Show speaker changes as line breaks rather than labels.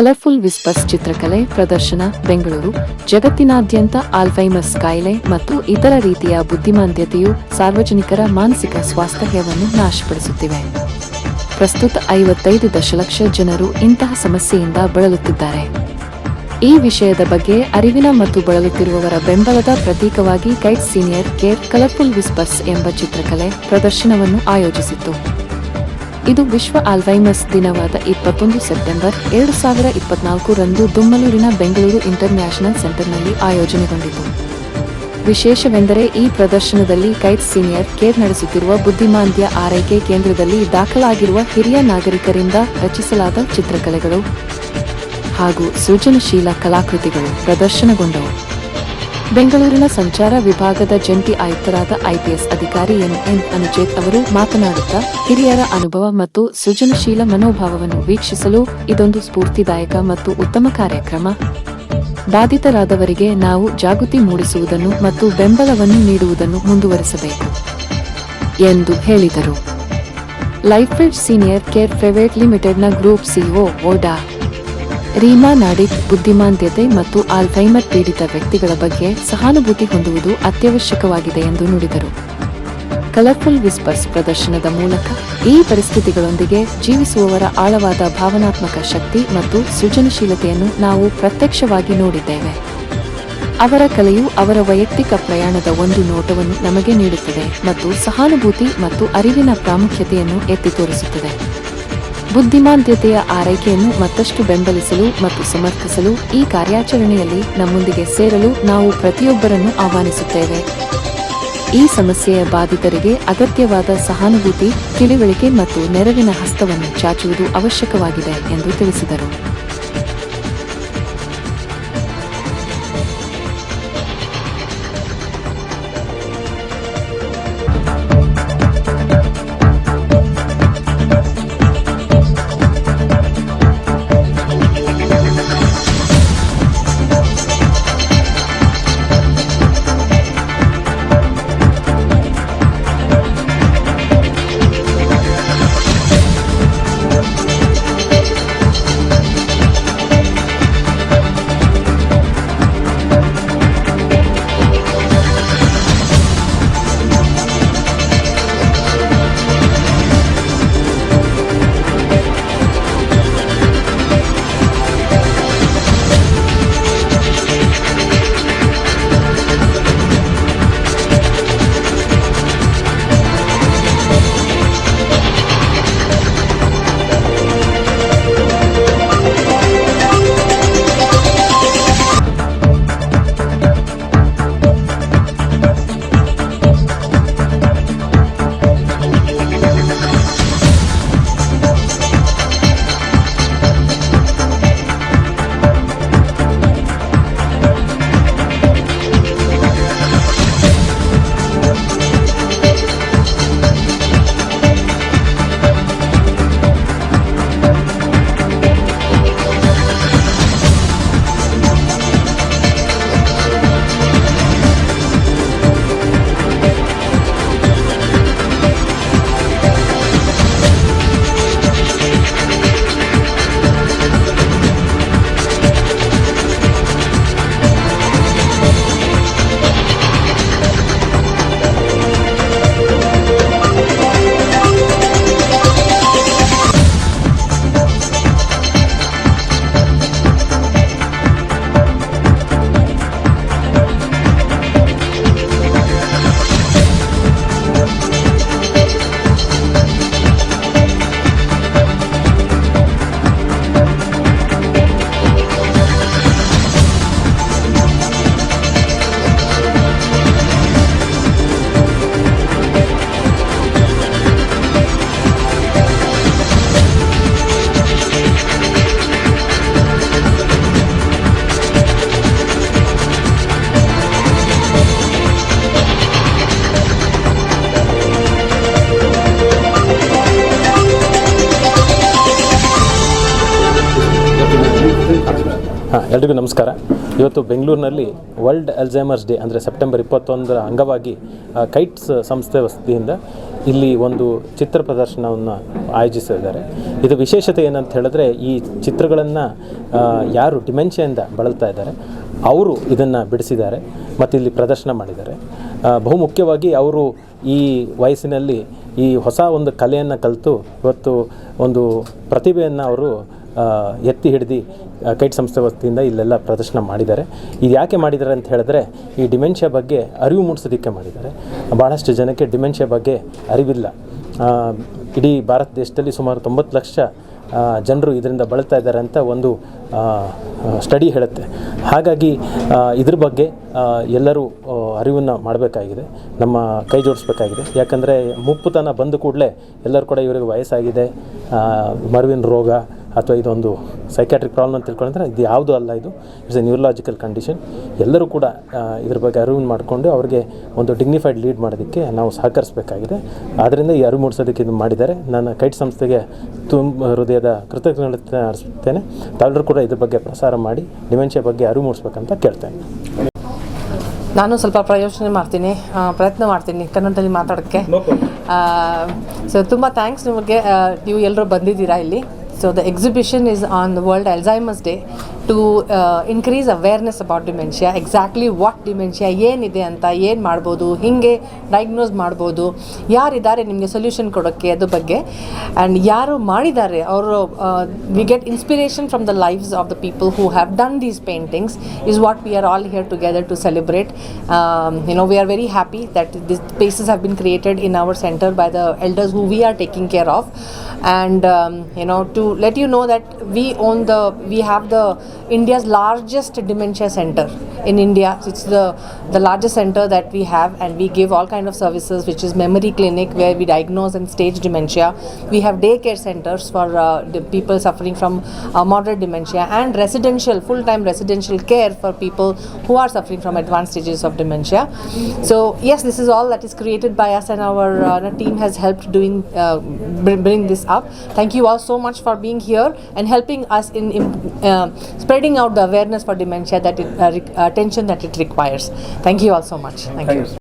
Colourful whispers ಚಿತ್ರಕಲೆ ಪ್ರದರ್ಶನ ಬೆಂಗಳೂರು. ಜಗತ್ತಿನಾದ್ಯಂತ ಆಲ್ಝೈಮರ್ಸ್ ಕಾಯಿಲೆ ಮತ್ತು ಇತರ ರೀತಿಯ ಬುದ್ಧಿಮಾಂದ್ಯತೆಯು ಸಾರ್ವಜನಿಕರ ಮಾನಸಿಕ ಸ್ವಾಸ್ಥ್ಯವನ್ನು ನಾಶಪಡಿಸುತ್ತಿವೆ. ಪ್ರಸ್ತುತ 55 ದಶಲಕ್ಷ ಜನರು ಇಂತಹ ಸಮಸ್ಯೆಯಿಂದ ಬಳಲುತ್ತಿದ್ದಾರೆ. ಈ ವಿಷಯದ ಬಗ್ಗೆ ಅರಿವಿನ ಮತ್ತು ಬಳಲುತ್ತಿರುವವರ ಬೆಂಬಲದ ಪ್ರತೀಕವಾಗಿ kites senior care colourful whispers ಎಂಬ ಚಿತ್ರಕಲೆ ಪ್ರದರ್ಶನವನ್ನು ಆಯೋಜಿಸಿತ್ತು. ಇದು ವಿಶ್ವ ಆಲ್ಝೈಮರ್ಸ್ ದಿನವಾದ 21 ಸೆಪ್ಟೆಂಬರ್ 2024 ರಂದು ದುಮ್ಮಲೂರಿನ ಬೆಂಗಳೂರು ಇಂಟರ್ನ್ಯಾಷನಲ್ ಸೆಂಟರ್ನಲ್ಲಿ ಆಯೋಜನೆಗೊಂಡಿತು. ವಿಶೇಷವೆಂದರೆ ಈ ಪ್ರದರ್ಶನದಲ್ಲಿ ಕೈಟ್ಸ್ ಸೀನಿಯರ್ ಕೇರ್ ನಡೆಸುತ್ತಿರುವ ಬುದ್ಧಿಮಾಂದ್ಯ ಆರೈಕೆ ಕೇಂದ್ರದಲ್ಲಿ ದಾಖಲಾಗಿರುವ ಹಿರಿಯ ನಾಗರಿಕರಿಂದ ರಚಿಸಲಾದ ಚಿತ್ರಕಲೆಗಳು ಹಾಗೂ ಸೃಜನಶೀಲ ಕಲಾಕೃತಿಗಳು ಪ್ರದರ್ಶನಗೊಂಡವು. ಬೆಂಗಳೂರಿನ ಸಂಚಾರ ವಿಭಾಗದ ಜಂಟಿ ಆಯುಕ್ತರಾದ ಐಪಿಎಸ್ ಅಧಿಕಾರಿ ಎನ್ ಅನುಜೇತ್ ಅವರು ಮಾತನಾಡುತ್ತಾ, ಹಿರಿಯರ ಅನುಭವ ಮತ್ತು ಸೃಜನಶೀಲ ಮನೋಭಾವವನ್ನು ವೀಕ್ಷಿಸಲು ಇದೊಂದು ಸ್ಫೂರ್ತಿದಾಯಕ ಮತ್ತು ಉತ್ತಮ ಕಾರ್ಯಕ್ರಮ. ಬಾಧಿತರಾದವರಿಗೆ ನಾವು ಜಾಗೃತಿ ಮೂಡಿಸುವುದನ್ನು ಮತ್ತು ಬೆಂಬಲವನ್ನು ನೀಡುವುದನ್ನು ಮುಂದುವರಿಸಬೇಕು ಎಂದು ಹೇಳಿದರು. ಲೈಫ್ಬ್ರಿಡ್ಜ್ ಸೀನಿಯರ್ ಕೇರ್ ಪ್ರೈವೇಟ್ ಲಿಮಿಟೆಡ್ನ ಗ್ರೂಪ್ ಸಿಇಒ ಡಾ. ರೀಮಾ ನಾಡಿಗ್ ಬುದ್ಧಿಮಾಂದ್ಯತೆ ಮತ್ತು ಆಲ್ಝೈಮರ್ ಪೀಡಿತ ವ್ಯಕ್ತಿಗಳ ಬಗ್ಗೆ ಸಹಾನುಭೂತಿ ಹೊಂದುವುದು ಅತ್ಯವಶ್ಯಕವಾಗಿದೆ ಎಂದು ನುಡಿದರು. ಕಲರ್ಫುಲ್ ವಿಸ್ಪರ್ಸ್ ಪ್ರದರ್ಶನದ ಮೂಲಕ ಈ ಪರಿಸ್ಥಿತಿಗಳೊಂದಿಗೆ ಜೀವಿಸುವವರ ಆಳವಾದ ಭಾವನಾತ್ಮಕ ಶಕ್ತಿ ಮತ್ತು ಸೃಜನಶೀಲತೆಯನ್ನು ನಾವು ಪ್ರತ್ಯಕ್ಷವಾಗಿ ನೋಡಿದ್ದೇವೆ. ಅವರ ಕಲೆಯು ಅವರ ವೈಯಕ್ತಿಕ ಪ್ರಯಾಣದ ಒಂದು ನೋಟವನ್ನು ನಮಗೆ ನೀಡುತ್ತದೆ ಮತ್ತು ಸಹಾನುಭೂತಿ ಮತ್ತು ಅರಿವಿನ ಪ್ರಾಮುಖ್ಯತೆಯನ್ನು ಎತ್ತಿ ತೋರಿಸುತ್ತದೆ. ಬುದ್ಧಿಮಾಂದ್ಯತೆಯ ಆರೈಕೆಯನ್ನು ಮತ್ತಷ್ಟು ಬೆಂಬಲಿಸಲು ಮತ್ತು ಸಮರ್ಥಿಸಲು ಈ ಕಾರ್ಯಾಚರಣೆಯಲ್ಲಿ ನಮ್ಮೊಂದಿಗೆ ಸೇರಲು ನಾವು ಪ್ರತಿಯೊಬ್ಬರನ್ನು ಆಹ್ವಾನಿಸುತ್ತೇವೆ. ಈ ಸಮಸ್ಯೆಯ ಬಾಧಿತರಿಗೆ ಅಗತ್ಯವಾದ ಸಹಾನುಭೂತಿ, ತಿಳಿವಳಿಕೆ ಮತ್ತು ನೆರವಿನ ಹಸ್ತವನ್ನು ಚಾಚುವುದು ಅವಶ್ಯಕವಾಗಿದೆ ಎಂದು ತಿಳಿಸಿದರು.
ಎಲ್ರಿಗೂ ನಮಸ್ಕಾರ. ಇವತ್ತು ಬೆಂಗಳೂರಿನಲ್ಲಿ ವರ್ಲ್ಡ್ ಅಲ್ಝೈಮರ್ಸ್ ಡೇ ಅಂದರೆ ಸೆಪ್ಟೆಂಬರ್ 21ರ ಅಂಗವಾಗಿ ಕೈಟ್ಸ್ ಸಂಸ್ಥೆ ವತಿಯಿಂದ ಇಲ್ಲಿ ಒಂದು ಚಿತ್ರ ಪ್ರದರ್ಶನವನ್ನು ಆಯೋಜಿಸಿದ್ದಾರೆ. ಇದು ವಿಶೇಷತೆ ಏನಂತ ಹೇಳಿದ್ರೆ, ಈ ಚಿತ್ರಗಳನ್ನು ಯಾರು ಡಿಮೆನ್ಷಿಯಿಂದ ಬಳಲ್ತಾ ಇದ್ದಾರೆ ಅವರು ಇದನ್ನು ಬಿಡಿಸಿದ್ದಾರೆ ಮತ್ತು ಇಲ್ಲಿ ಪ್ರದರ್ಶನ ಮಾಡಿದ್ದಾರೆ. ಬಹುಮುಖ್ಯವಾಗಿ ಅವರು ಈ ವಯಸ್ಸಿನಲ್ಲಿ ಈ ಹೊಸ ಒಂದು ಕಲೆಯನ್ನು ಕಲಿತು ಇವತ್ತು ಒಂದು ಪ್ರತಿಭೆಯನ್ನು ಅವರು ಎತ್ತಿ ಹಿಡಿದು ಕೈಟ್ ಸಂಸ್ಥೆ ವತಿಯಿಂದ ಇಲ್ಲೆಲ್ಲ ಪ್ರದರ್ಶನ ಮಾಡಿದ್ದಾರೆ. ಇದು ಯಾಕೆ ಮಾಡಿದ್ದಾರೆ ಅಂತ ಹೇಳಿದ್ರೆ, ಈ ಡಿಮೆನ್ಷಿಯಾ ಬಗ್ಗೆ ಅರಿವು ಮೂಡಿಸೋದಕ್ಕೆ ಮಾಡಿದ್ದಾರೆ. ಭಾಳಷ್ಟು ಜನಕ್ಕೆ ಡಿಮೆನ್ಷಿಯಾ ಬಗ್ಗೆ ಅರಿವಿಲ್ಲ. ಇಡೀ ಭಾರತ ದೇಶದಲ್ಲಿ ಸುಮಾರು 90 ಲಕ್ಷ ಜನರು ಇದರಿಂದ ಬಳಲ್ತಾ ಇದ್ದಾರೆ ಅಂತ ಒಂದು ಸ್ಟಡಿ ಹೇಳುತ್ತೆ. ಹಾಗಾಗಿ ಇದ್ರ ಬಗ್ಗೆ ಎಲ್ಲರೂ ಅರಿವನ್ನು ಮಾಡಬೇಕಾಗಿದೆ, ನಮ್ಮ ಕೈ ಜೋಡಿಸ್ಬೇಕಾಗಿದೆ. ಯಾಕಂದರೆ ಮುಪ್ಪುತನ ಬಂದ ಕೂಡಲೇ ಎಲ್ಲರೂ ಕೂಡ ಇವರಿಗೆ ವಯಸ್ಸಾಗಿದೆ, ಮರುವಿನ ರೋಗ ಅಥವಾ ಇದೊಂದು ಸೈಕ್ಯಾಟ್ರಿಕ್ ಪ್ರಾಬ್ಲಮ್ ಅಂತ ತಿಳ್ಕೊಂಡ್ರೆ ಇದು ಯಾವುದೂ ಅಲ್ಲ. ಇದು ಇಟ್ಸ್ ಎ ನ್ಯೂರಲಾಜಿಕಲ್ ಕಂಡೀಷನ್. ಎಲ್ಲರೂ ಕೂಡ ಇದ್ರ ಬಗ್ಗೆ ಅರಿವು ಮಾಡಿಕೊಂಡು ಅವ್ರಿಗೆ ಒಂದು ಡಿಗ್ನಿಫೈಡ್ ಲೀಡ್ ಮಾಡೋದಕ್ಕೆ ನಾವು ಸಹಕರಿಸಬೇಕಾಗಿದೆ. ಆದ್ದರಿಂದ ಈ ಅರಿವು ಮೂಡಿಸೋದಕ್ಕೆ ಇದು ಮಾಡಿದ್ದಾರೆ. ನಾನು ಕೈಟ್ ಸಂಸ್ಥೆಗೆ ತುಂಬ ಹೃದಯದ ಕೃತಜ್ಞತೆ ಅರ್ಪಿಸ್ತೇನೆ. ತಾವೆಲ್ಲರೂ ಕೂಡ ಇದ್ರ ಬಗ್ಗೆ ಪ್ರಸಾರ ಮಾಡಿ ಡಿಮೆನ್ಷಿಯಾ ಬಗ್ಗೆ ಅರಿವು ಮೂಡಿಸ್ಬೇಕಂತ ಕೇಳ್ತೇನೆ.
ನಾನು ಸ್ವಲ್ಪ ಪ್ರಯತ್ನ ಮಾಡ್ತೀನಿ ಕನ್ನಡದಲ್ಲಿ ಮಾತಾಡೋಕ್ಕೆ. ಸೊ ತುಂಬ ಥ್ಯಾಂಕ್ಸ್ ನಿಮಗೆ, ನೀವು ಎಲ್ಲರೂ ಬಂದಿದ್ದೀರಾ ಇಲ್ಲಿ. So the exhibition is on the World Alzheimer's Day to increase awareness about dementia, exactly what dementia ಏನಿದೆ ಅಂತ, ಏನು ಮಾಡ್ಬೋದು, ಹಿಂಗೆ ಡಯಾಗ್ನೋಸ್ ಮಾಡ್ಬೋದು, ಯಾರಿದ್ದಾರೆ ನಿಮಗೆ ಸೊಲ್ಯೂಷನ್ ಕೊಡೋಕ್ಕೆ ಅದ್ರ ಬಗ್ಗೆ, ಆ್ಯಂಡ್ ಯಾರು ಮಾಡಿದ್ದಾರೆ ಅವರು we get inspiration from the lives of the people who have done these paintings is what we are all here together to celebrate. We are very happy that these spaces have been created in our center by the elders who we are taking care of. And to let you know that we have the India's largest dementia center in India. It's the largest center that we have, and we give all kind of services, which is memory clinic where we diagnose and stage dementia. We have daycare centers for the people suffering from moderate dementia, and full-time residential care for people who are suffering from advanced stages of dementia. So yes, this is all that is created by us, and our team has helped bring this up. Thank you all so much for being here and helping us in spreading out the awareness for dementia, that attention that it requires. Thank you all so much. Thank you.